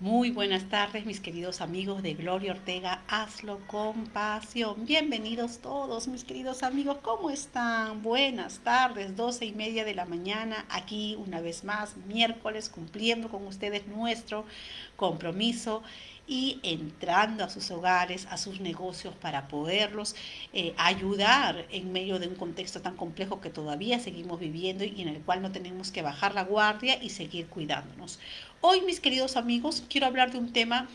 Muy buenas tardes, mis queridos amigos de Gloria Ortega. Hazlo con pasión. Bienvenidos todos, mis queridos amigos. ¿Cómo están? Buenas tardes, 12:30 de la mañana. Aquí una vez más, miércoles, cumpliendo con ustedes nuestro compromiso y entrando a sus hogares, a sus negocios para poderlos ayudar en medio de un contexto tan complejo que todavía seguimos viviendo y en el cual no tenemos que bajar la guardia y seguir cuidándonos. Hoy, mis queridos amigos, quiero hablar de un tema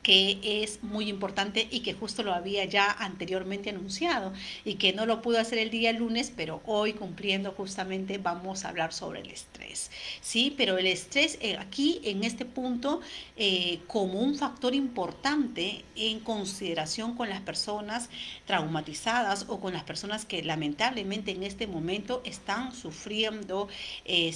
que es muy importante y que justo lo había ya anteriormente anunciado y que no lo pude hacer el día lunes, pero hoy cumpliendo justamente vamos a hablar sobre el estrés. Sí, pero el estrés aquí en este punto como un factor importante en consideración con las personas traumatizadas o con las personas que lamentablemente en este momento están sufriendo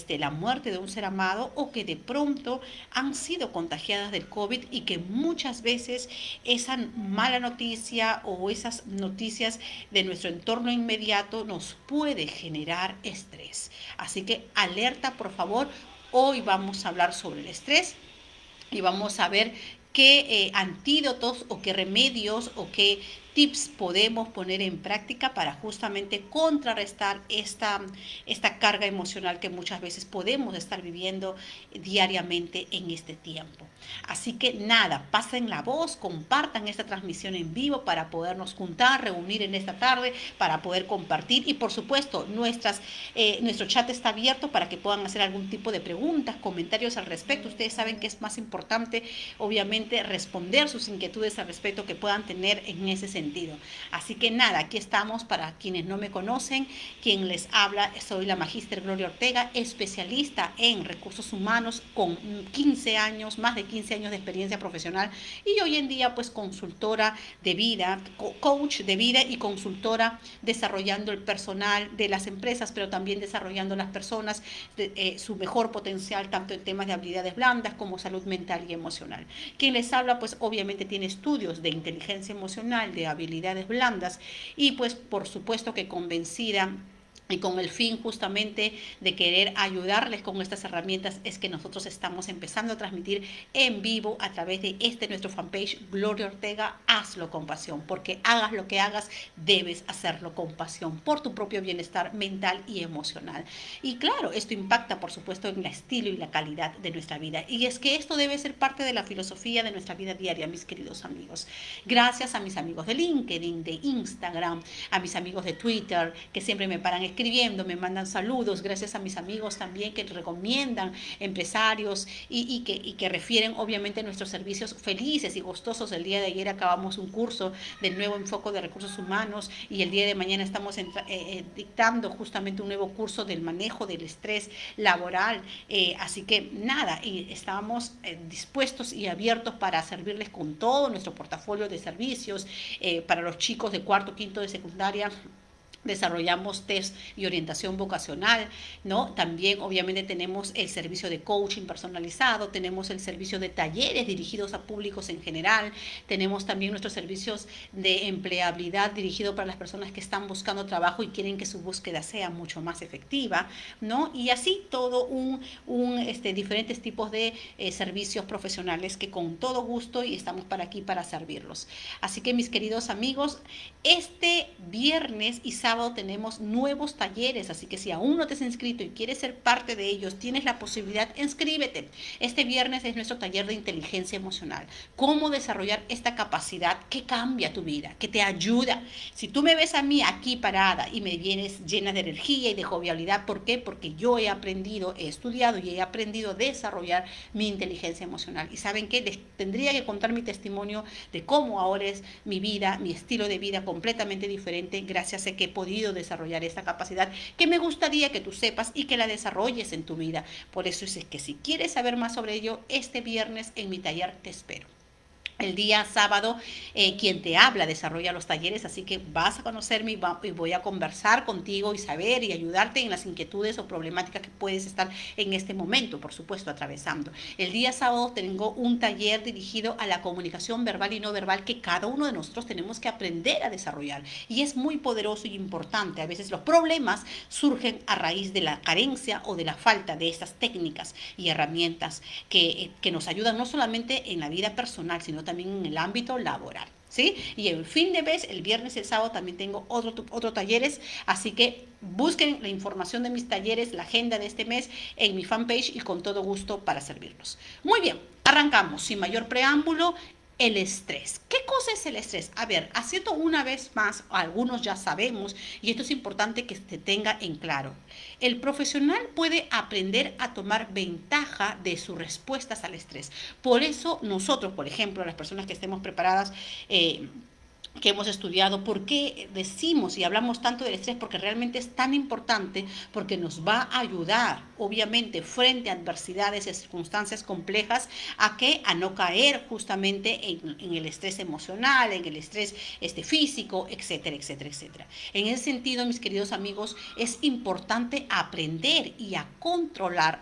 la muerte de un ser amado o que de pronto han sido contagiadas del COVID y que muchas veces esa mala noticia o esas noticias de nuestro entorno inmediato nos puede generar estrés. Así que alerta, por favor. Hoy vamos a hablar sobre el estrés y vamos a ver qué antídotos o qué remedios o qué tips podemos poner en práctica para justamente contrarrestar esta carga emocional que muchas veces podemos estar viviendo diariamente en este tiempo. Así que nada, pasen la voz, compartan esta transmisión en vivo para podernos juntar, reunir en esta tarde, para poder compartir y por supuesto nuestro chat está abierto para que puedan hacer algún tipo de preguntas, comentarios al respecto. Ustedes saben que es más importante obviamente responder sus inquietudes al respecto que puedan tener en ese sentido. Así que nada, aquí estamos para quienes no me conocen, quien les habla, soy la magíster Gloria Ortega, especialista en recursos humanos con 15 años, más de 15 años de experiencia profesional y hoy en día pues consultora de vida, coach de vida y consultora desarrollando el personal de las empresas, pero también desarrollando las personas su mejor potencial tanto en temas de habilidades blandas como salud mental y emocional. Quien les habla pues obviamente tiene estudios de inteligencia emocional, de habilidades blandas y pues por supuesto que convencida y con el fin justamente de querer ayudarles con estas herramientas es que nosotros estamos empezando a transmitir en vivo a través de nuestro fanpage Gloria Ortega, hazlo con pasión, porque hagas lo que hagas, debes hacerlo con pasión por tu propio bienestar mental y emocional. Y claro, esto impacta por supuesto en el estilo y la calidad de nuestra vida. Y es que esto debe ser parte de la filosofía de nuestra vida diaria, mis queridos amigos. Gracias a mis amigos de LinkedIn, de Instagram, a mis amigos de Twitter, que siempre me paran escribiendo, me mandan saludos, gracias a mis amigos también que recomiendan empresarios y que refieren obviamente nuestros servicios felices y gustosos. El día de ayer acabamos un curso del nuevo enfoque de recursos humanos y el día de mañana estamos dictando justamente un nuevo curso del manejo del estrés laboral. Así que nada, y estamos dispuestos y abiertos para servirles con todo nuestro portafolio de servicios para los chicos de cuarto, quinto de secundaria. Desarrollamos test y orientación vocacional, ¿no? También obviamente tenemos el servicio de coaching personalizado, tenemos el servicio de talleres dirigidos a públicos en general, tenemos también nuestros servicios de empleabilidad dirigido para las personas que están buscando trabajo y quieren que su búsqueda sea mucho más efectiva, ¿no? Y así todo diferentes tipos de servicios profesionales que con todo gusto y estamos para aquí para servirlos. Así que mis queridos amigos, este viernes y sábado tenemos nuevos talleres, así que si aún no te has inscrito y quieres ser parte de ellos, tienes la posibilidad, inscríbete. Este viernes es nuestro taller de inteligencia emocional. Cómo desarrollar esta capacidad que cambia tu vida, que te ayuda. Si tú me ves a mí aquí parada y me vienes llena de energía y de jovialidad, ¿por qué? Porque yo he aprendido, he estudiado y he aprendido a desarrollar mi inteligencia emocional. Y saben qué, les tendría que contar mi testimonio de cómo ahora es mi vida, mi estilo de vida completamente diferente gracias a que he podido desarrollar esta capacidad que me gustaría que tú sepas y que la desarrolles en tu vida. Por eso es que si quieres saber más sobre ello, este viernes en mi taller te espero. El día sábado, quien te habla desarrolla los talleres, así que vas a conocerme y voy a conversar contigo y saber y ayudarte en las inquietudes o problemáticas que puedes estar en este momento, por supuesto, atravesando. El día sábado tengo un taller dirigido a la comunicación verbal y no verbal que cada uno de nosotros tenemos que aprender a desarrollar. Y es muy poderoso y importante. A veces los problemas surgen a raíz de la carencia o de la falta de estas técnicas y herramientas que nos ayudan no solamente en la vida personal, sino también en el ámbito laboral. ¿Sí? Y el fin de mes, el viernes y el sábado también tengo otros talleres, así que busquen la información de mis talleres, la agenda de este mes en mi fanpage y con todo gusto para servirlos. Muy bien, arrancamos sin mayor preámbulo. El estrés. ¿Qué cosa es el estrés? A ver, haciendo una vez más, algunos ya sabemos, y esto es importante que se tenga en claro. El profesional puede aprender a tomar ventaja de sus respuestas al estrés. Por eso nosotros, por ejemplo, las personas que estemos preparadas, que hemos estudiado, por qué decimos y hablamos tanto del estrés, porque realmente es tan importante, porque nos va a ayudar, obviamente, frente a adversidades y circunstancias complejas, a no caer justamente en el estrés emocional, en el estrés físico, etcétera, etcétera, etcétera. En ese sentido, mis queridos amigos, es importante aprender a controlar,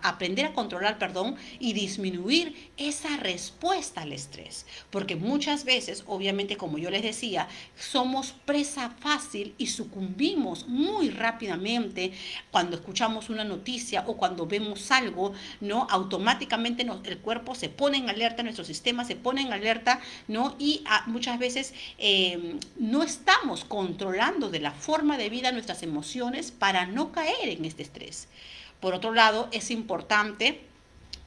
y disminuir esa respuesta al estrés, porque muchas veces, obviamente, como yo les decía, somos presa fácil y sucumbimos muy rápidamente cuando escuchamos una noticia o cuando vemos algo, ¿no? Automáticamente el cuerpo se pone en alerta, nuestro sistema se pone en alerta, ¿no? Y muchas veces no estamos controlando de la forma de vida nuestras emociones para no caer en este estrés. Por otro lado, es importante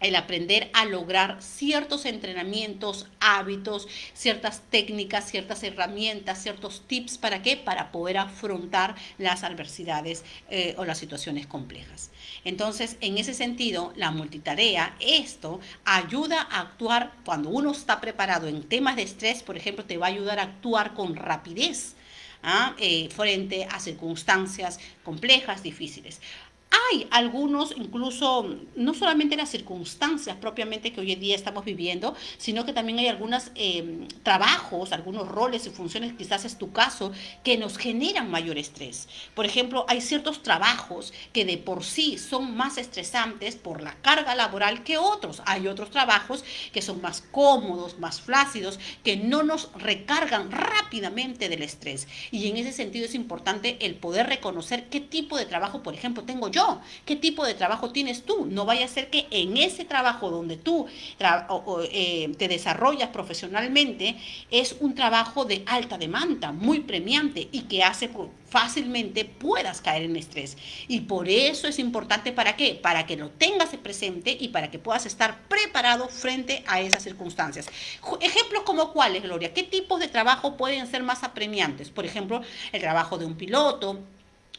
el aprender a lograr ciertos entrenamientos, hábitos, ciertas técnicas, ciertas herramientas, ciertos tips. ¿Para qué? Para poder afrontar las adversidades o las situaciones complejas. Entonces, en ese sentido, la multitarea, esto ayuda a actuar cuando uno está preparado en temas de estrés, por ejemplo, te va a ayudar a actuar con rapidez. Frente a circunstancias complejas, difíciles. Hay algunos, incluso, no solamente las circunstancias propiamente que hoy en día estamos viviendo, sino que también hay algunos trabajos, algunos roles y funciones, quizás es tu caso, que nos generan mayor estrés. Por ejemplo, hay ciertos trabajos que de por sí son más estresantes por la carga laboral que otros. Hay otros trabajos que son más cómodos, más flácidos, que no nos recargan rápidamente del estrés. Y en ese sentido es importante el poder reconocer qué tipo de trabajo, por ejemplo, tengo yo. ¿Qué tipo de trabajo tienes tú? No vaya a ser que en ese trabajo donde tú te desarrollas profesionalmente es un trabajo de alta demanda, muy premiante y que hace fácilmente puedas caer en estrés. Y por eso es importante, ¿para qué? Para que lo tengas presente y para que puedas estar preparado frente a esas circunstancias. Ejemplos como cuáles, Gloria. ¿Qué tipos de trabajo pueden ser más apremiantes? Por ejemplo, el trabajo de un piloto,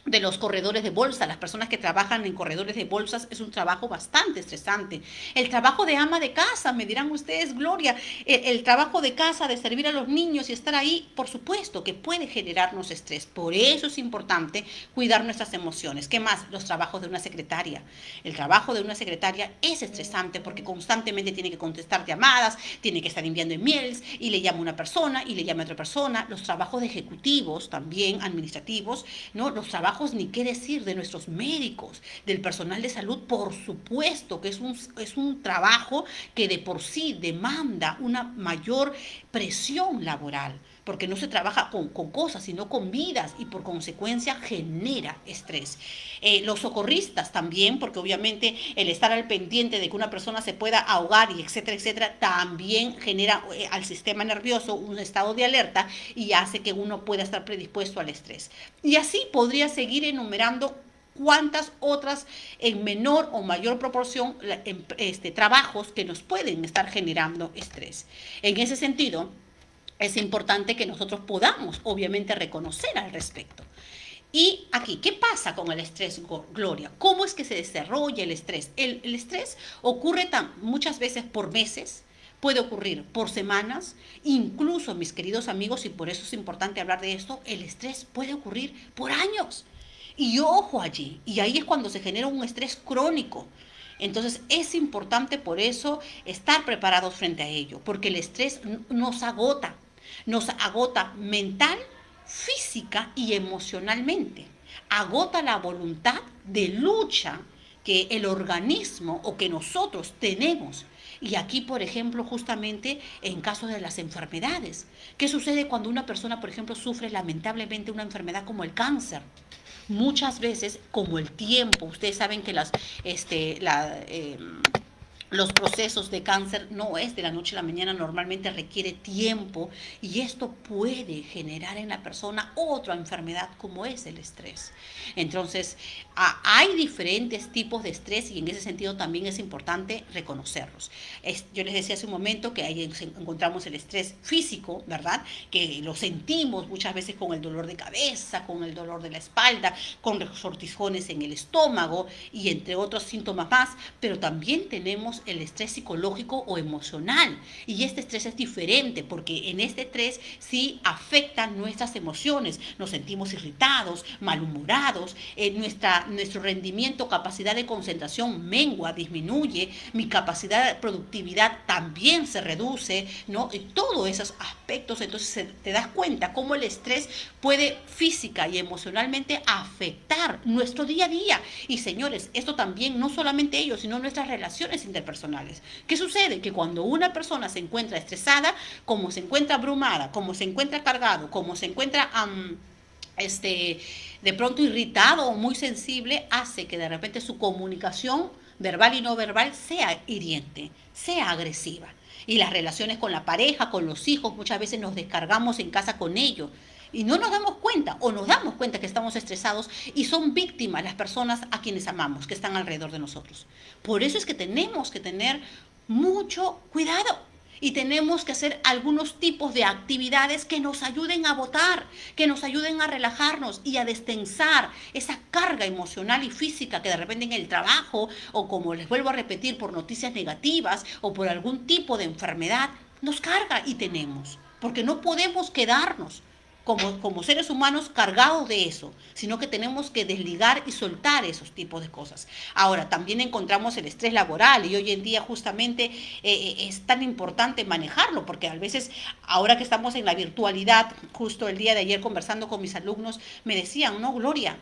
de los corredores de bolsa. Las personas que trabajan en corredores de bolsas es un trabajo bastante estresante. El trabajo de ama de casa, me dirán ustedes, Gloria, el trabajo de casa, de servir a los niños y estar ahí, por supuesto que puede generarnos estrés. Por eso es importante cuidar nuestras emociones. ¿Qué más? Los trabajos de una secretaria. El trabajo de una secretaria es estresante porque constantemente tiene que contestar llamadas, tiene que estar enviando emails y le llama a una persona y le llama a otra persona. Los trabajos de ejecutivos también, administrativos, ¿no? Los trabajos, ni qué decir de nuestros médicos, del personal de salud, por supuesto que es un trabajo que de por sí demanda una mayor presión laboral, porque no se trabaja con cosas, sino con vidas y por consecuencia genera estrés. Los socorristas también, porque obviamente el estar al pendiente de que una persona se pueda ahogar y etcétera, etcétera, también genera al sistema nervioso un estado de alerta y hace que uno pueda estar predispuesto al estrés. Y así podría seguir enumerando cuántas otras en menor o mayor proporción trabajos que nos pueden estar generando estrés. En ese sentido, es importante que nosotros podamos, obviamente, reconocer al respecto. Y aquí, ¿qué pasa con el estrés, Gloria? ¿Cómo es que se desarrolla el estrés? El estrés ocurre muchas veces por meses, puede ocurrir por semanas, incluso, mis queridos amigos, y por eso es importante hablar de esto, el estrés puede ocurrir por años. Y ojo allí, y ahí es cuando se genera un estrés crónico. Entonces es importante por eso estar preparados frente a ello, porque el estrés nos agota mental, física y emocionalmente. Agota la voluntad de lucha que el organismo o que nosotros tenemos. Y aquí, por ejemplo, justamente en casos de las enfermedades. ¿Qué sucede cuando una persona, por ejemplo, sufre lamentablemente una enfermedad como el cáncer? Muchas veces, como el tiempo, ustedes saben que los procesos de cáncer no es de la noche a la mañana, normalmente requiere tiempo y esto puede generar en la persona otra enfermedad como es el estrés. Entonces, hay diferentes tipos de estrés y en ese sentido también es importante reconocerlos. Yo les decía hace un momento que ahí encontramos el estrés físico, ¿verdad? Que lo sentimos muchas veces con el dolor de cabeza, con el dolor de la espalda, con resortijones en el estómago y entre otros síntomas más, pero también tenemos el estrés psicológico o emocional. Y este estrés es diferente porque en este estrés sí afectan nuestras emociones. Nos sentimos irritados, malhumorados, nuestro rendimiento, capacidad de concentración mengua, disminuye, mi capacidad de productividad también se reduce, ¿no? Y todos esos aspectos, entonces te das cuenta cómo el estrés puede física y emocionalmente afectar nuestro día a día. Y señores, esto también no solamente ellos, sino nuestras relaciones interpersonales. ¿Qué sucede? Que cuando una persona se encuentra estresada, como se encuentra abrumada, como se encuentra cargado, como se encuentra de pronto irritado o muy sensible, hace que de repente su comunicación verbal y no verbal sea hiriente, sea agresiva. Y las relaciones con la pareja, con los hijos, muchas veces nos descargamos en casa con ellos. Y no nos damos cuenta o nos damos cuenta que estamos estresados y son víctimas las personas a quienes amamos, que están alrededor de nosotros. Por eso es que tenemos que tener mucho cuidado y tenemos que hacer algunos tipos de actividades que nos ayuden a botar, que nos ayuden a relajarnos y a destensar esa carga emocional y física que de repente en el trabajo o como les vuelvo a repetir por noticias negativas o por algún tipo de enfermedad nos carga y tenemos, porque no podemos quedarnos como seres humanos cargados de eso, sino que tenemos que desligar y soltar esos tipos de cosas. Ahora, también encontramos el estrés laboral y hoy en día justamente es tan importante manejarlo, porque a veces, ahora que estamos en la virtualidad, justo el día de ayer conversando con mis alumnos, me decían, no, Gloria,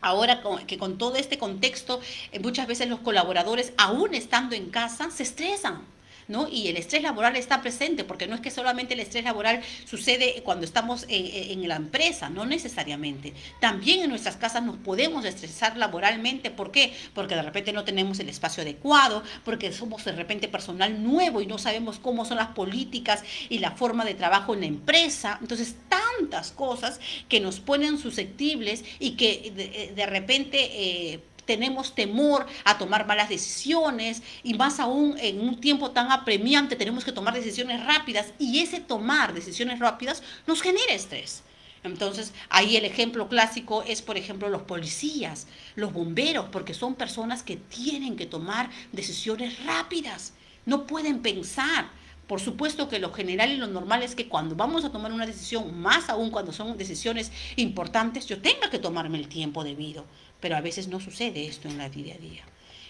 ahora que con todo este contexto, muchas veces los colaboradores, aún estando en casa, se estresan. ¿No? Y el estrés laboral está presente, porque no es que solamente el estrés laboral sucede cuando estamos en la empresa, no necesariamente. También en nuestras casas nos podemos estresar laboralmente. ¿Por qué? Porque de repente no tenemos el espacio adecuado, porque somos de repente personal nuevo y no sabemos cómo son las políticas y la forma de trabajo en la empresa. Entonces, tantas cosas que nos ponen susceptibles y que de repente tenemos temor a tomar malas decisiones y más aún en un tiempo tan apremiante tenemos que tomar decisiones rápidas y ese tomar decisiones rápidas nos genera estrés. Entonces, ahí el ejemplo clásico es, por ejemplo, los policías, los bomberos, porque son personas que tienen que tomar decisiones rápidas, no pueden pensar. Por supuesto que lo general y lo normal es que cuando vamos a tomar una decisión, más aún cuando son decisiones importantes, yo tenga que tomarme el tiempo debido. Pero a veces no sucede esto en la día a día.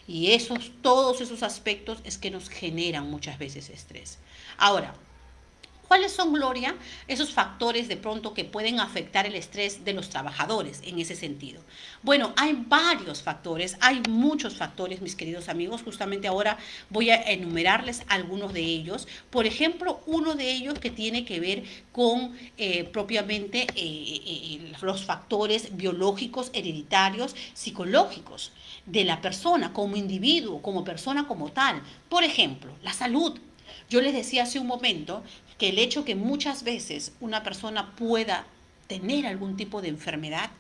Y todos esos aspectos es que nos generan muchas veces estrés. Ahora, ¿cuáles son, Gloria, esos factores de pronto que pueden afectar el estrés de los trabajadores en ese sentido? Bueno, hay varios factores, hay muchos factores, mis queridos amigos. Justamente ahora voy a enumerarles algunos de ellos. Por ejemplo, uno de ellos que tiene que ver con propiamente los factores biológicos, hereditarios, psicológicos de la persona como individuo, como persona como tal. Por ejemplo, la salud. Yo les decía hace un momento que el hecho que muchas veces una persona pueda tener algún tipo de enfermedad,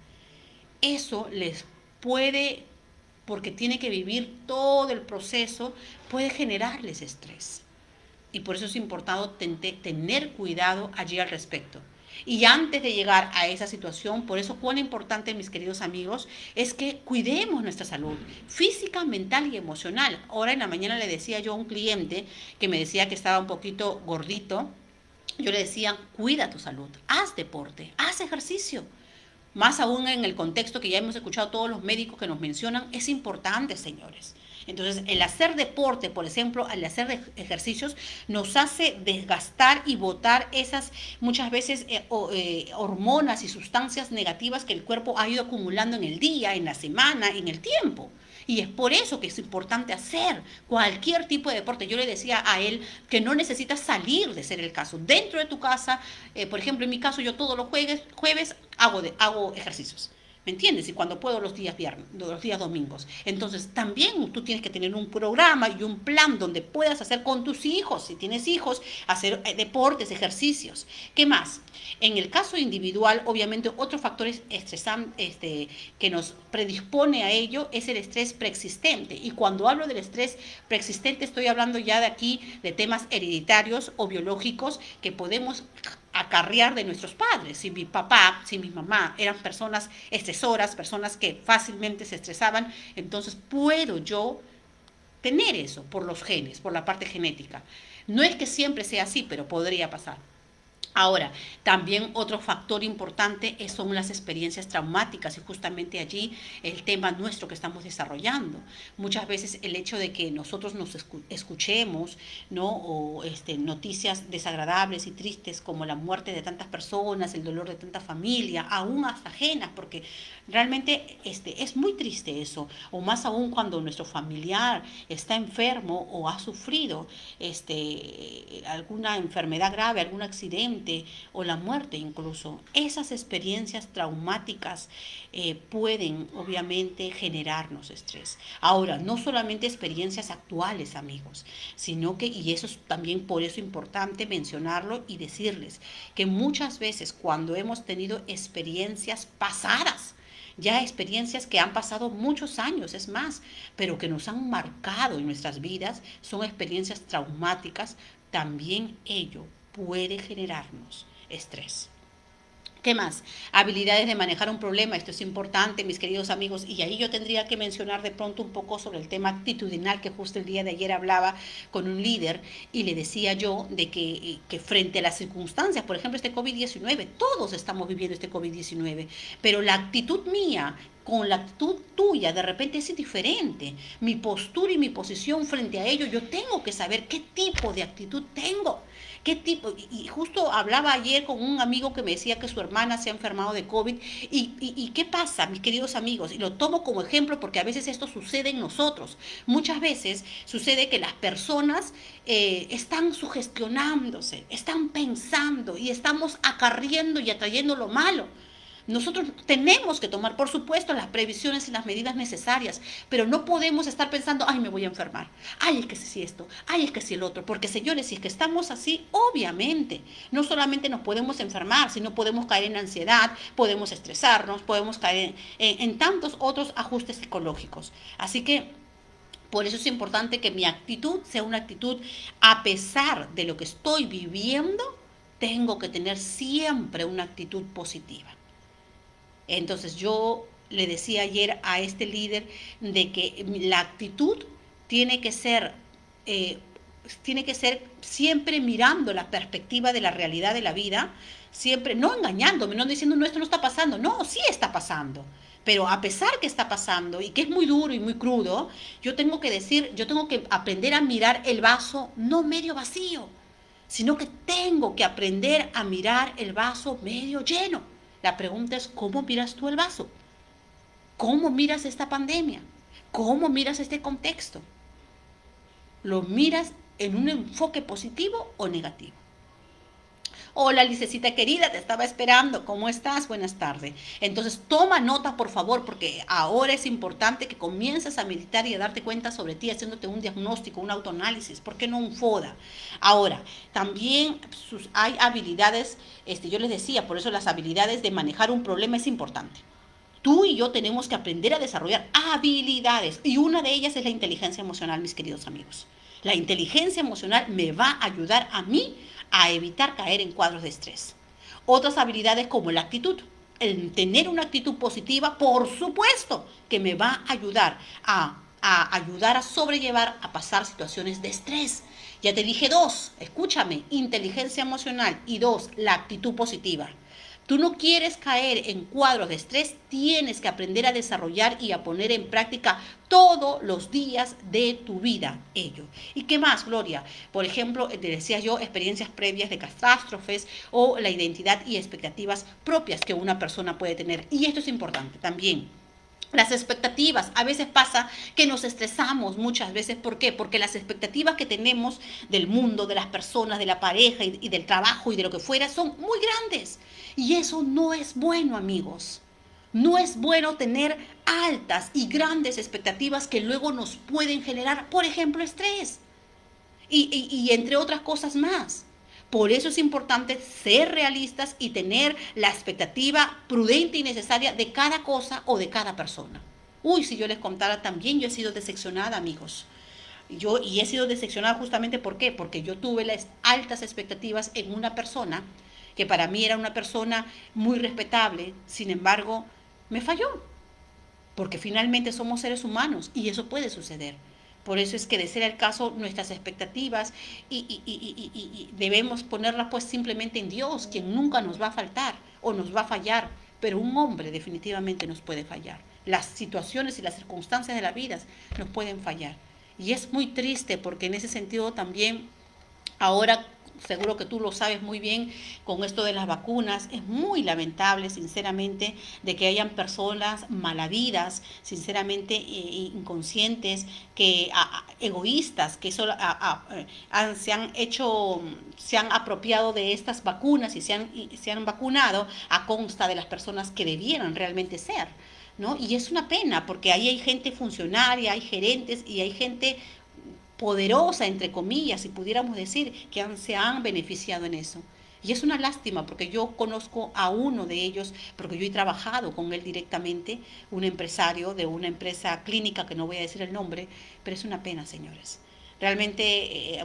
eso les puede, porque tiene que vivir todo el proceso, puede generarles estrés. Y por eso es importante tener cuidado allí al respecto. Y antes de llegar a esa situación, por eso cuán importante, mis queridos amigos, es que cuidemos nuestra salud física, mental y emocional. Ahora en la mañana le decía yo a un cliente que me decía que estaba un poquito gordito. Yo le decía, cuida tu salud, haz deporte, haz ejercicio. Más aún en el contexto que ya hemos escuchado todos los médicos que nos mencionan, es importante, señores. Entonces, el hacer deporte, por ejemplo, al hacer ejercicios, nos hace desgastar y botar esas muchas veces hormonas y sustancias negativas que el cuerpo ha ido acumulando en el día, en la semana, en el tiempo. Y es por eso que es importante hacer cualquier tipo de deporte. Yo le decía a él que no necesitas salir de ser el caso. Dentro de tu casa, por ejemplo, en mi caso, yo todos los jueves hago ejercicios. ¿Me entiendes? Y cuando puedo los días viernes, los días domingos. Entonces, también tú tienes que tener un programa y un plan donde puedas hacer con tus hijos, si tienes hijos, hacer deportes, ejercicios. ¿Qué más? En el caso individual, obviamente, otro factor que nos predispone a ello es el estrés preexistente. Y cuando hablo del estrés preexistente, estoy hablando ya de aquí de temas hereditarios o biológicos que podemos acarrear de nuestros padres. Si mi papá, si mi mamá eran personas estresoras, personas que fácilmente se estresaban, entonces puedo yo tener eso por los genes, por la parte genética. No es que siempre sea así, pero podría pasar. Ahora, también otro factor importante son las experiencias traumáticas y justamente allí el tema nuestro que estamos desarrollando. Muchas veces el hecho de que nosotros nos escuchemos, ¿no? O noticias desagradables y tristes como la muerte de tantas personas, el dolor de tanta familia, aún hasta ajenas, porque realmente es muy triste eso, o más aún cuando nuestro familiar está enfermo o ha sufrido alguna enfermedad grave, algún accidente o la muerte incluso. Esas experiencias traumáticas pueden obviamente generarnos estrés. Ahora, no solamente experiencias actuales, amigos, sino que, y eso es también por eso importante mencionarlo y decirles, que muchas veces cuando hemos tenido experiencias pasadas, ya experiencias que han pasado muchos años, es más, pero que nos han marcado en nuestras vidas, son experiencias traumáticas, también ello puede generarnos estrés. ¿Qué más? Habilidades de manejar un problema, esto es importante, mis queridos amigos, y ahí yo tendría que mencionar de pronto un poco sobre el tema actitudinal, que justo el día de ayer hablaba con un líder y le decía yo de que frente a las circunstancias, por ejemplo, este COVID-19, todos estamos viviendo este COVID-19, pero la actitud mía con la actitud tuya de repente es diferente. Mi postura y mi posición frente a ello, yo tengo que saber qué tipo de actitud tengo. ¿Qué tipo? Y justo hablaba ayer con un amigo que me decía que su hermana se ha enfermado de COVID. ¿Y qué pasa, mis queridos amigos? Y lo tomo como ejemplo porque a veces esto sucede en nosotros. Muchas veces sucede que las personas están sugestionándose, están pensando y estamos acarriendo y atrayendo lo malo. Nosotros tenemos que tomar, por supuesto, las previsiones y las medidas necesarias, pero no podemos estar pensando, ay, me voy a enfermar, ay, es que si esto, ay, es que si el otro, porque señores, si es que estamos así, obviamente, no solamente nos podemos enfermar, sino podemos caer en ansiedad, podemos estresarnos, podemos caer en tantos otros ajustes psicológicos. Así que por eso es importante que mi actitud sea una actitud, a pesar de lo que estoy viviendo, tengo que tener siempre una actitud positiva. Entonces yo le decía ayer a este líder de que la actitud tiene que ser, eh, tiene que ser siempre mirando la perspectiva de la realidad de la vida, siempre no engañándome, no diciendo, no, esto no está pasando, no, sí está pasando. Pero a pesar que está pasando y que es muy duro y muy crudo, yo tengo que decir, yo tengo que aprender a mirar el vaso no medio vacío, sino que tengo que aprender a mirar el vaso medio lleno. La pregunta es, ¿cómo miras tú el vaso? ¿Cómo miras esta pandemia? ¿Cómo miras este contexto? ¿Lo miras en un enfoque positivo o negativo? Hola, Licecita querida, te estaba esperando. ¿Cómo estás? Buenas tardes. Entonces, toma nota, por favor, porque ahora es importante que comiences a meditar y a darte cuenta sobre ti, haciéndote un diagnóstico, un autoanálisis. ¿Por qué no un FODA? Ahora, también hay habilidades, yo les decía, por eso las habilidades de manejar un problema es importante. Tú y yo tenemos que aprender a desarrollar habilidades y una de ellas es la inteligencia emocional, mis queridos amigos. La inteligencia emocional me va a ayudar a mí a evitar caer en cuadros de estrés. Otras habilidades como la actitud. El tener una actitud positiva, por supuesto, que me va a ayudar a sobrellevar, a pasar situaciones de estrés. Ya te dije dos, escúchame, inteligencia emocional y dos, la actitud positiva. Tú no quieres caer en cuadros de estrés, tienes que aprender a desarrollar y a poner en práctica todos los días de tu vida ello. ¿Y qué más, Gloria? Por ejemplo, te decía yo, experiencias previas de catástrofes o la identidad y expectativas propias que una persona puede tener. Y esto es importante también. Las expectativas, a veces pasa que nos estresamos muchas veces, ¿por qué? Porque las expectativas que tenemos del mundo, de las personas, de la pareja y del trabajo y de lo que fuera son muy grandes. Y eso no es bueno, amigos. No es bueno tener altas y grandes expectativas que luego nos pueden generar, por ejemplo, estrés y entre otras cosas más. Por eso es importante ser realistas y tener la expectativa prudente y necesaria de cada cosa o de cada persona. Uy, si yo les contara también, yo he sido decepcionada, amigos. Y he sido decepcionada justamente ¿por qué? Porque yo tuve las altas expectativas en una persona que para mí era una persona muy respetable, sin embargo, me falló. Porque finalmente somos seres humanos y eso puede suceder. Por eso es que de ser el caso, nuestras expectativas y debemos ponerlas pues simplemente en Dios, quien nunca nos va a faltar o nos va a fallar, pero un hombre definitivamente nos puede fallar. Las situaciones y las circunstancias de la vida nos pueden fallar. Y es muy triste porque en ese sentido también ahora seguro que tú lo sabes muy bien con esto de las vacunas, es muy lamentable, sinceramente, de que hayan personas malavidas, sinceramente inconscientes, que egoístas, que solo se han apropiado de estas vacunas y se han vacunado a consta de las personas que debieran realmente ser. ¿No? Y es una pena porque ahí hay gente funcionaria, hay gerentes y hay gente poderosa, entre comillas, si pudiéramos decir, que se han beneficiado en eso. Y es una lástima porque yo conozco a uno de ellos, porque yo he trabajado con él directamente, un empresario de una empresa clínica, que no voy a decir el nombre, pero es una pena, señores. Realmente,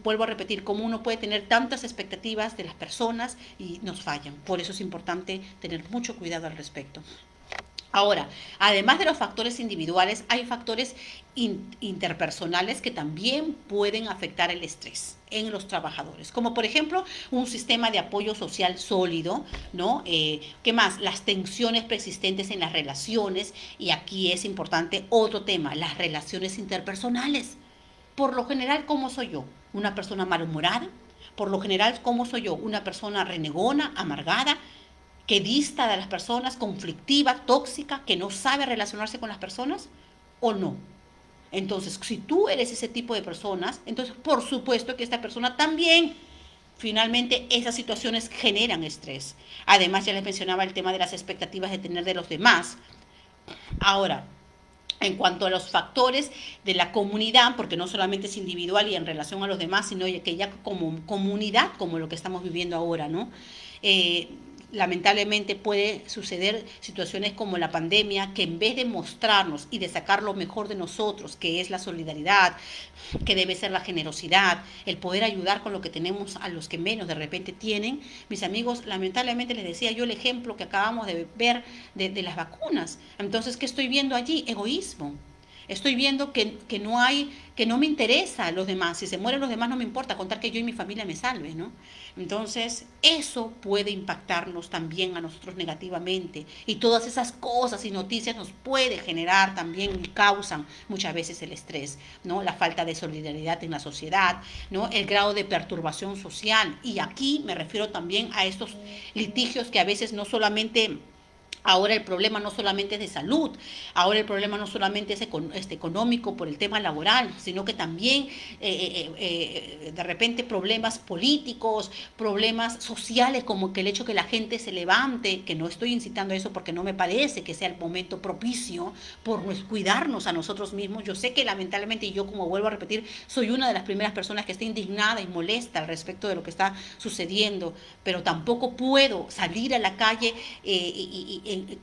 vuelvo a repetir, cómo uno puede tener tantas expectativas de las personas y nos fallan. Por eso es importante tener mucho cuidado al respecto. Ahora, además de los factores individuales, hay factores interpersonales que también pueden afectar el estrés en los trabajadores, como por ejemplo un sistema de apoyo social sólido, ¿no? ¿Qué más? Las tensiones persistentes en las relaciones, y aquí es importante otro tema, las relaciones interpersonales. Por lo general, ¿cómo soy yo? Una persona malhumorada. Por lo general, ¿cómo soy yo? Una persona renegona, amargada, que dista de las personas, conflictiva, tóxica, que no sabe relacionarse con las personas, o no. Entonces, si tú eres ese tipo de personas, entonces por supuesto que esta persona también, finalmente, esas situaciones generan estrés. Además, ya les mencionaba el tema de las expectativas de tener de los demás. Ahora, en cuanto a los factores de la comunidad, porque no solamente es individual y en relación a los demás, sino que ya como comunidad, como lo que estamos viviendo ahora, ¿no? Eh, Lamentablemente puede suceder situaciones como la pandemia, que en vez de mostrarnos y de sacar lo mejor de nosotros, que es la solidaridad, que debe ser la generosidad, el poder ayudar con lo que tenemos a los que menos de repente tienen, mis amigos, lamentablemente les decía yo el ejemplo que acabamos de ver de las vacunas. Entonces, ¿qué estoy viendo allí? Egoísmo. Estoy viendo que no hay, que no me interesa a los demás. Si se mueren los demás no me importa, contar que yo y mi familia me salve, ¿no? Entonces, eso puede impactarnos también a nosotros negativamente. Y todas esas cosas y noticias nos puede generar también y causan muchas veces el estrés, ¿no? La falta de solidaridad en la sociedad, ¿no? El grado de perturbación social. Y aquí me refiero también a estos litigios que a veces no solamente... Ahora el problema no solamente es de salud, ahora el problema no solamente es económico por el tema laboral, sino que también de repente problemas políticos, problemas sociales, como que el hecho que la gente se levante, que no estoy incitando a eso porque no me parece que sea el momento propicio por cuidarnos a nosotros mismos. Yo sé que lamentablemente, y yo como vuelvo a repetir, soy una de las primeras personas que está indignada y molesta al respecto de lo que está sucediendo, pero tampoco puedo salir a la calle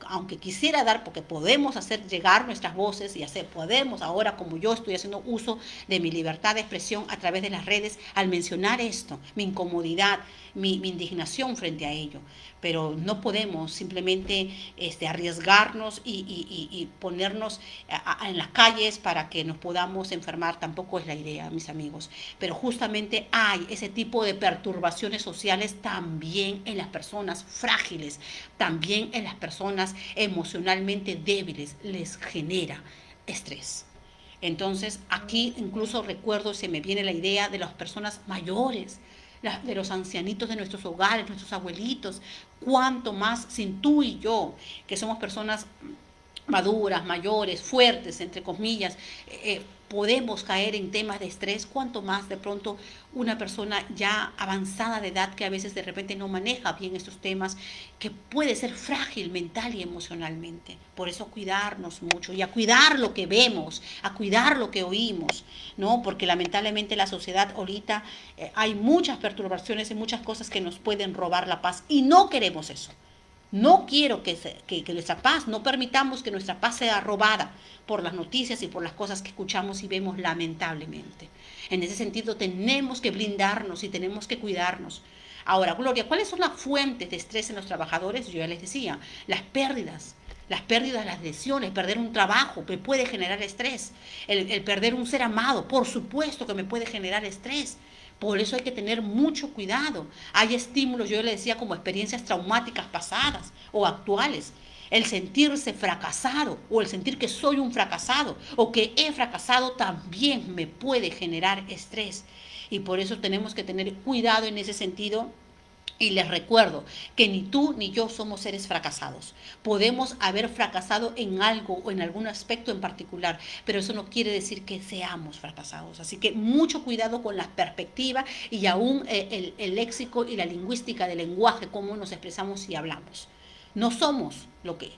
aunque quisiera dar, porque podemos hacer llegar nuestras voces y podemos ahora, como yo estoy haciendo uso de mi libertad de expresión a través de las redes, al mencionar esto, mi incomodidad, mi indignación frente a ello. Pero no podemos simplemente arriesgarnos y ponernos en las calles para que nos podamos enfermar. Tampoco es la idea, mis amigos. Pero justamente hay ese tipo de perturbaciones sociales también en las personas frágiles, también en las personas emocionalmente débiles. Les genera estrés. Entonces, aquí incluso recuerdo, se me viene la idea de las personas mayores, de los ancianitos de nuestros hogares, nuestros abuelitos, cuánto más sin tú y yo, que somos personas maduras, mayores, fuertes, entre comillas, podemos caer en temas de estrés, cuanto más de pronto una persona ya avanzada de edad que a veces de repente no maneja bien estos temas, que puede ser frágil mental y emocionalmente. Por eso cuidarnos mucho y a cuidar lo que vemos, a cuidar lo que oímos, ¿no? Porque lamentablemente la sociedad ahorita hay muchas perturbaciones y muchas cosas que nos pueden robar la paz y no queremos eso. No quiero que nuestra paz, no permitamos que nuestra paz sea robada por las noticias y por las cosas que escuchamos y vemos lamentablemente. En ese sentido tenemos que blindarnos y tenemos que cuidarnos. Ahora, Gloria, ¿cuáles son las fuentes de estrés en los trabajadores? Yo ya les decía, las pérdidas, las lesiones, perder un trabajo me puede generar estrés. El perder un ser amado, por supuesto que me puede generar estrés. Por eso hay que tener mucho cuidado. Hay estímulos, yo le decía, como experiencias traumáticas pasadas o actuales. El sentirse fracasado o el sentir que soy un fracasado o que he fracasado también me puede generar estrés. Y por eso tenemos que tener cuidado en ese sentido. Y les recuerdo que ni tú ni yo somos seres fracasados. Podemos haber fracasado en algo o en algún aspecto en particular, pero eso no quiere decir que seamos fracasados. Así que mucho cuidado con la perspectiva y aún el léxico y la lingüística del lenguaje, cómo nos expresamos y hablamos. No somos lo que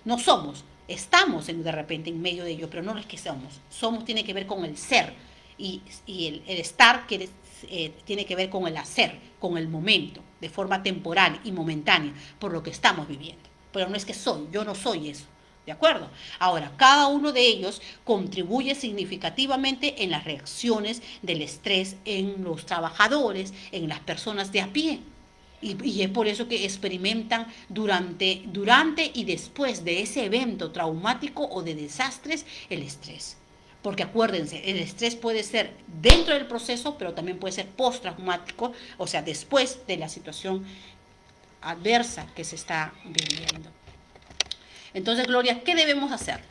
no somos, estamos de repente en medio de ello, pero no es que somos. Somos tiene que ver con el ser y el estar tiene que ver con el hacer, con el momento, de forma temporal y momentánea, por lo que estamos viviendo. Pero no es que soy, yo no soy eso. ¿De acuerdo? Ahora, cada uno de ellos contribuye significativamente en las reacciones del estrés en los trabajadores, en las personas de a pie. Y es por eso que experimentan durante y después de ese evento traumático o de desastres el estrés. Porque acuérdense, el estrés puede ser dentro del proceso, pero también puede ser postraumático, o sea, después de la situación adversa que se está viviendo. Entonces, Gloria, ¿qué debemos hacer?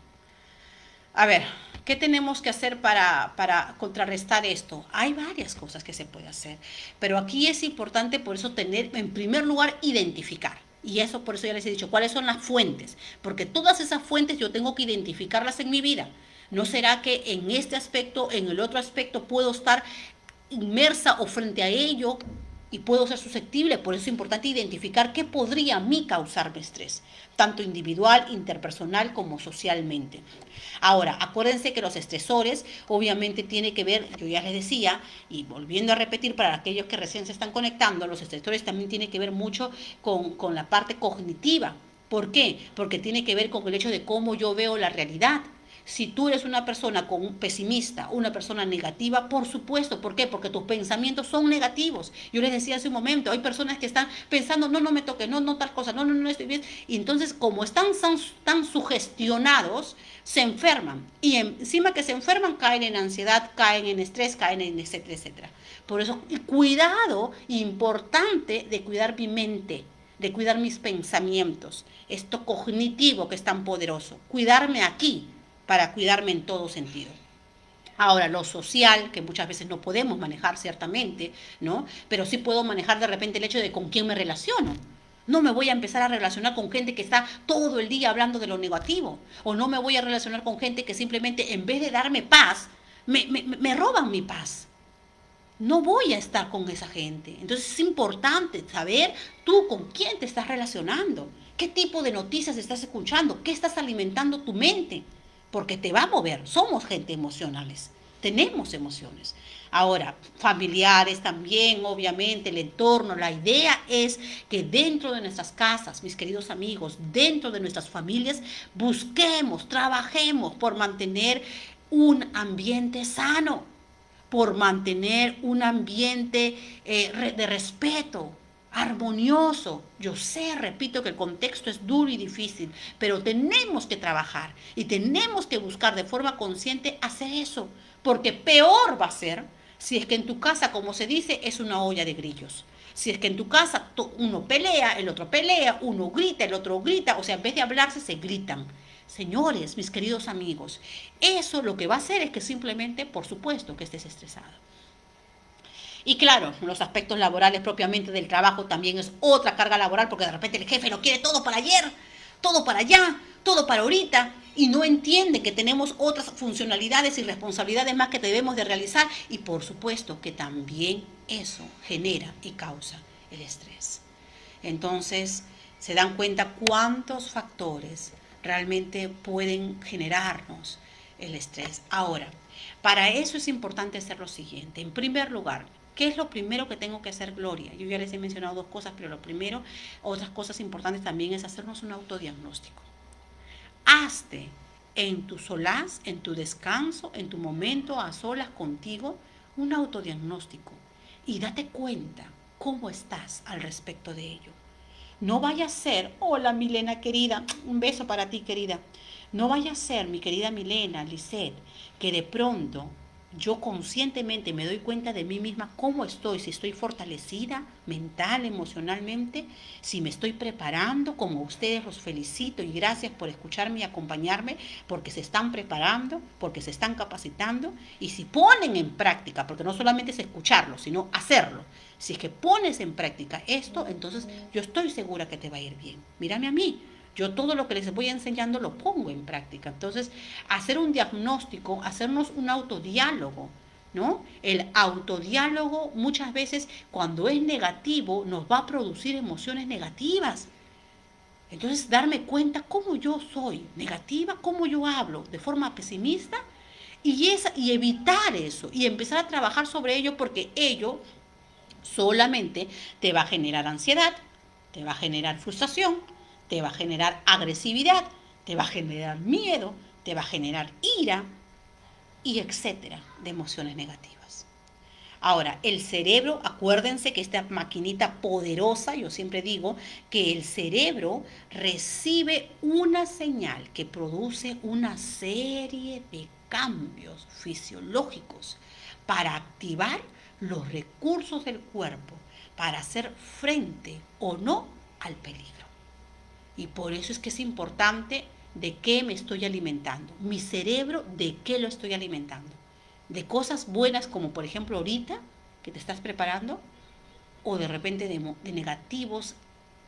A ver, ¿qué tenemos que hacer para contrarrestar esto? Hay varias cosas que se puede hacer, pero aquí es importante por eso tener, en primer lugar, identificar. Y eso, por eso ya les he dicho, ¿cuáles son las fuentes? Porque todas esas fuentes yo tengo que identificarlas en mi vida. ¿No será que en este aspecto, en el otro aspecto, puedo estar inmersa o frente a ello y puedo ser susceptible? Por eso es importante identificar qué podría a mí causarme estrés, tanto individual, interpersonal como socialmente. Ahora, acuérdense que los estresores obviamente tiene que ver, yo ya les decía, y volviendo a repetir para aquellos que recién se están conectando, los estresores también tienen que ver mucho con la parte cognitiva. ¿Por qué? Porque tiene que ver con el hecho de cómo yo veo la realidad. Si tú eres una persona pesimista, una persona negativa, por supuesto, ¿por qué? Porque tus pensamientos son negativos. Yo les decía hace un momento, hay personas que están pensando, no, no me toque, no, no tal cosa, no, no, no estoy bien. Y entonces, como están tan sugestionados, se enferman. Y encima que se enferman, caen en ansiedad, caen en estrés, caen en etcétera, etcétera. Por eso, cuidado importante de cuidar mi mente, de cuidar mis pensamientos, esto cognitivo que es tan poderoso, cuidarme aquí para cuidarme en todo sentido. Ahora, lo social, que muchas veces no podemos manejar ciertamente, ¿no? Pero sí puedo manejar de repente el hecho de con quién me relaciono. No me voy a empezar a relacionar con gente que está todo el día hablando de lo negativo. O no me voy a relacionar con gente que simplemente en vez de darme paz, me roban mi paz. No voy a estar con esa gente. Entonces es importante saber tú con quién te estás relacionando, qué tipo de noticias estás escuchando, qué estás alimentando tu mente, porque te va a mover. Somos gente emocionales, tenemos emociones. Ahora, familiares también, obviamente, el entorno. La idea es que dentro de nuestras casas, mis queridos amigos, dentro de nuestras familias, busquemos, trabajemos por mantener un ambiente sano, por mantener un ambiente de respeto, armonioso. Yo sé, repito, que el contexto es duro y difícil, pero tenemos que trabajar y tenemos que buscar de forma consciente hacer eso, porque peor va a ser si es que en tu casa, como se dice, es una olla de grillos. Si es que en tu casa uno pelea, el otro pelea, uno grita, el otro grita, o sea, en vez de hablarse, se gritan. Señores, mis queridos amigos, eso lo que va a hacer es que simplemente, por supuesto, que estés estresado. Y claro, los aspectos laborales propiamente del trabajo también es otra carga laboral, porque de repente el jefe lo quiere todo para ayer, todo para allá, todo para ahorita, y no entiende que tenemos otras funcionalidades y responsabilidades más que debemos de realizar, y por supuesto que también eso genera y causa el estrés. Entonces, se dan cuenta cuántos factores realmente pueden generarnos el estrés. Ahora, para eso es importante hacer lo siguiente. En primer lugar, ¿qué es lo primero que tengo que hacer, Gloria? Yo ya les he mencionado dos cosas, pero lo primero, otras cosas importantes también es hacernos un autodiagnóstico. Hazte en tu solaz, en tu descanso, en tu momento a solas contigo, un autodiagnóstico y date cuenta cómo estás al respecto de ello. No vaya a ser, hola Milena querida, un beso para ti querida. No vaya a ser, mi querida Milena, Lisette, que de pronto yo conscientemente me doy cuenta de mí misma cómo estoy, si estoy fortalecida mental, emocionalmente, si me estoy preparando, como ustedes los felicito y gracias por escucharme y acompañarme, porque se están preparando, porque se están capacitando y si ponen en práctica, porque no solamente es escucharlo, sino hacerlo. Si es que pones en práctica esto, entonces yo estoy segura que te va a ir bien. Mírame a mí. Yo todo lo que les voy enseñando lo pongo en práctica. Entonces, hacer un diagnóstico, hacernos un autodiálogo, ¿no? El autodiálogo muchas veces cuando es negativo nos va a producir emociones negativas. Entonces, darme cuenta cómo yo soy negativa, cómo yo hablo de forma pesimista y evitar eso y empezar a trabajar sobre ello porque ello solamente te va a generar ansiedad, te va a generar frustración, te va a generar agresividad, te va a generar miedo, te va a generar ira y etcétera de emociones negativas. Ahora, el cerebro, acuérdense que esta maquinita poderosa, yo siempre digo que el cerebro recibe una señal que produce una serie de cambios fisiológicos para activar los recursos del cuerpo, para hacer frente o no al peligro. Y por eso es que es importante de qué me estoy alimentando. Mi cerebro, ¿de qué lo estoy alimentando? De cosas buenas como por ejemplo ahorita que te estás preparando o de repente de negativos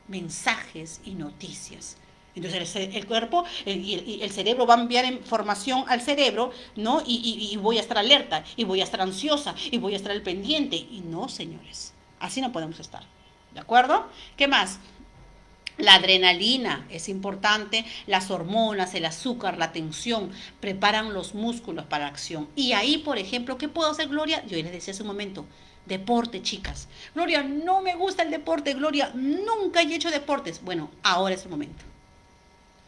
mensajes y noticias. Entonces el cuerpo y el cerebro va a enviar información al cerebro, ¿no? Y voy a estar alerta, y voy a estar ansiosa, y voy a estar al pendiente. Y no, señores, así no podemos estar. ¿De acuerdo? ¿Qué más? La adrenalina es importante, las hormonas, el azúcar, la tensión, preparan los músculos para la acción. Y ahí, por ejemplo, ¿qué puedo hacer, Gloria? Yo les decía hace un momento, deporte, chicas. Gloria, no me gusta el deporte, Gloria, nunca he hecho deportes. Bueno, ahora es el momento.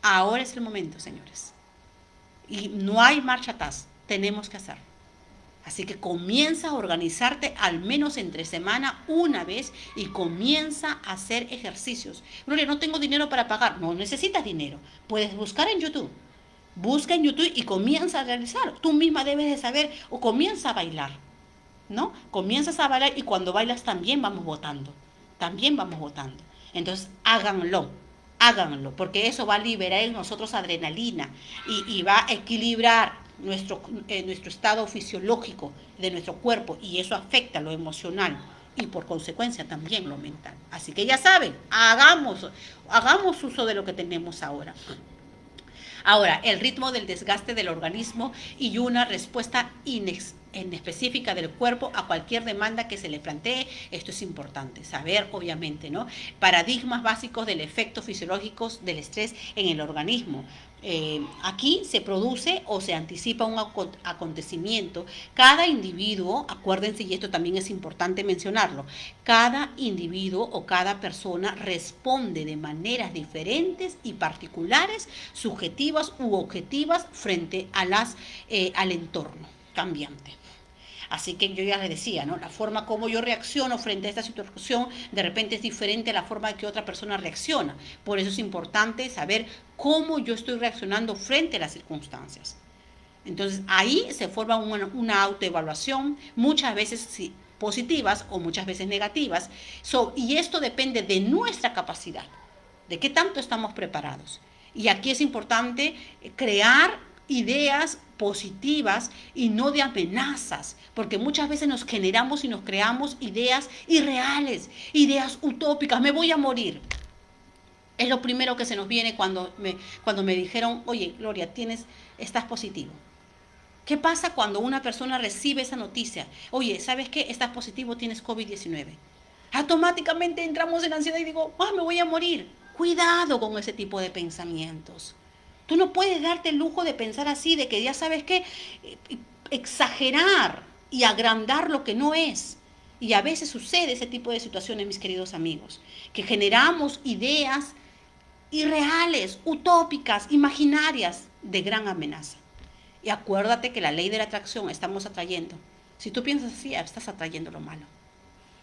Ahora es el momento, señores. Y no hay marcha atrás, tenemos que hacerlo. Así que comienza a organizarte al menos entre semana una vez y comienza a hacer ejercicios. Gloria, no tengo dinero para pagar. No necesitas dinero. Puedes buscar en YouTube. Busca en YouTube y comienza a realizar. Tú misma debes de saber o comienza a bailar, ¿no? Comienzas a bailar y cuando bailas también vamos votando. También vamos votando. Entonces háganlo. Háganlo, porque eso va a liberar en nosotros adrenalina y va a equilibrar nuestro estado fisiológico de nuestro cuerpo y eso afecta lo emocional y por consecuencia también lo mental. Así que ya saben, hagamos uso de lo que tenemos ahora. Ahora, el ritmo del desgaste del organismo y una respuesta en específica del cuerpo a cualquier demanda que se le plantee. Esto es importante, saber obviamente, ¿no? Paradigmas básicos del efecto fisiológico del estrés en el organismo. Aquí se produce o se anticipa un acontecimiento. Cada individuo, acuérdense, y esto también es importante mencionarlo, cada individuo o cada persona responde de maneras diferentes y particulares, subjetivas u objetivas frente a al entorno cambiante. Así que yo ya les decía, ¿no? La forma como yo reacciono frente a esta situación de repente es diferente a la forma que otra persona reacciona. Por eso es importante saber cómo yo estoy reaccionando frente a las circunstancias. Entonces ahí se forma una autoevaluación, muchas veces sí, positivas o muchas veces negativas. Y esto depende de nuestra capacidad, de qué tanto estamos preparados. Y aquí es importante crear ideas positivas y no de amenazas, porque muchas veces nos generamos y nos creamos ideas irreales, ideas utópicas, me voy a morir. Es lo primero que se nos viene cuando me dijeron, oye, Gloria, estás positivo. ¿Qué pasa cuando una persona recibe esa noticia? Oye, ¿sabes qué? Estás positivo, tienes COVID-19. Automáticamente entramos en ansiedad y digo, me voy a morir. Cuidado con ese tipo de pensamientos. Tú no puedes darte el lujo de pensar así, de que ya sabes qué, exagerar y agrandar lo que no es. Y a veces sucede ese tipo de situaciones, mis queridos amigos, que generamos ideas irreales, utópicas, imaginarias de gran amenaza. Y acuérdate que la ley de la atracción estamos atrayendo. Si tú piensas así, estás atrayendo lo malo.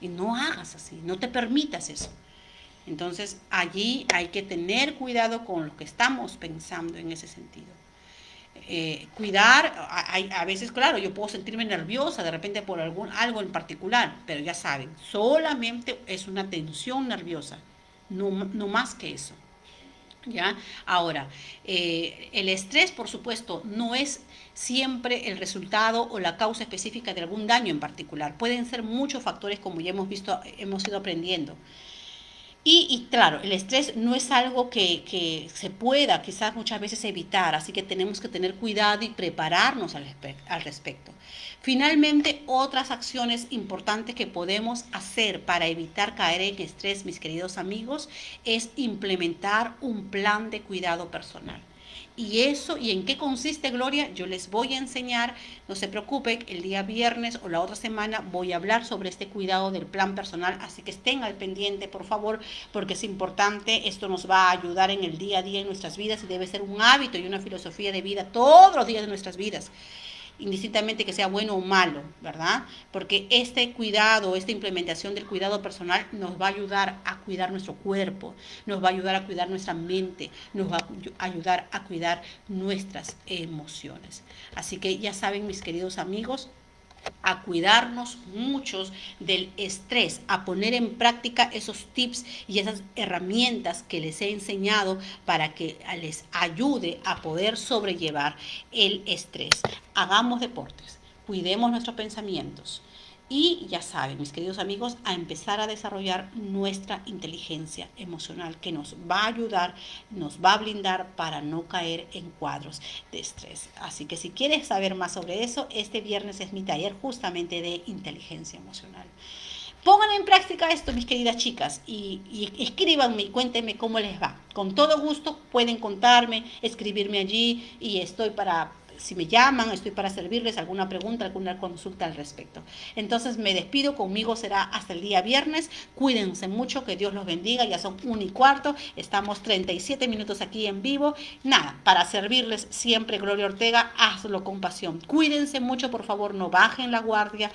Y no hagas así, no te permitas eso. Entonces allí hay que tener cuidado con lo que estamos pensando en ese sentido. Cuidar, a veces, claro, yo puedo sentirme nerviosa de repente por algo en particular, pero ya saben, solamente es una tensión nerviosa, no más que eso. ¿Ya? Ahora, el estrés, por supuesto, no es siempre el resultado o la causa específica de algún daño en particular. Pueden ser muchos factores, como ya hemos visto, hemos ido aprendiendo. Claro, el estrés no es algo que se pueda quizás muchas veces evitar, así que tenemos que tener cuidado y prepararnos al respecto. Finalmente, otras acciones importantes que podemos hacer para evitar caer en estrés, mis queridos amigos, es implementar un plan de cuidado personal. ¿Y en qué consiste, Gloria? Yo les voy a enseñar, no se preocupen, el día viernes o la otra semana voy a hablar sobre este cuidado del plan personal, así que estén al pendiente, por favor, porque es importante, esto nos va a ayudar en el día a día en nuestras vidas y debe ser un hábito y una filosofía de vida todos los días de nuestras vidas, indistintamente que sea bueno o malo, ¿verdad? Porque este cuidado, esta implementación del cuidado personal nos va a ayudar a cuidar nuestro cuerpo, nos va a ayudar a cuidar nuestra mente, nos va a ayudar a cuidar nuestras emociones. Así que ya saben, mis queridos amigos, a cuidarnos muchos del estrés, a poner en práctica esos tips y esas herramientas que les he enseñado para que les ayude a poder sobrellevar el estrés. Hagamos deportes, cuidemos nuestros pensamientos. Y ya saben, mis queridos amigos, a empezar a desarrollar nuestra inteligencia emocional que nos va a ayudar, nos va a blindar para no caer en cuadros de estrés. Así que si quieres saber más sobre eso, este viernes es mi taller justamente de inteligencia emocional. Pongan en práctica esto, mis queridas chicas, y escríbanme y cuéntenme cómo les va. Con todo gusto pueden contarme, escribirme allí y estoy para, si me llaman, estoy para servirles alguna pregunta, alguna consulta al respecto. Entonces me despido, conmigo será hasta el día viernes. Cuídense mucho, que Dios los bendiga, ya son 1:15, estamos 37 minutos aquí en vivo. Nada, para servirles siempre, Gloria Ortega, hazlo con pasión. Cuídense mucho, por favor, no bajen la guardia.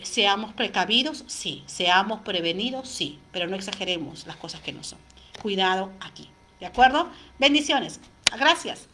Seamos precavidos, sí, seamos prevenidos, sí, pero no exageremos las cosas que no son. Cuidado aquí, ¿de acuerdo? Bendiciones, gracias.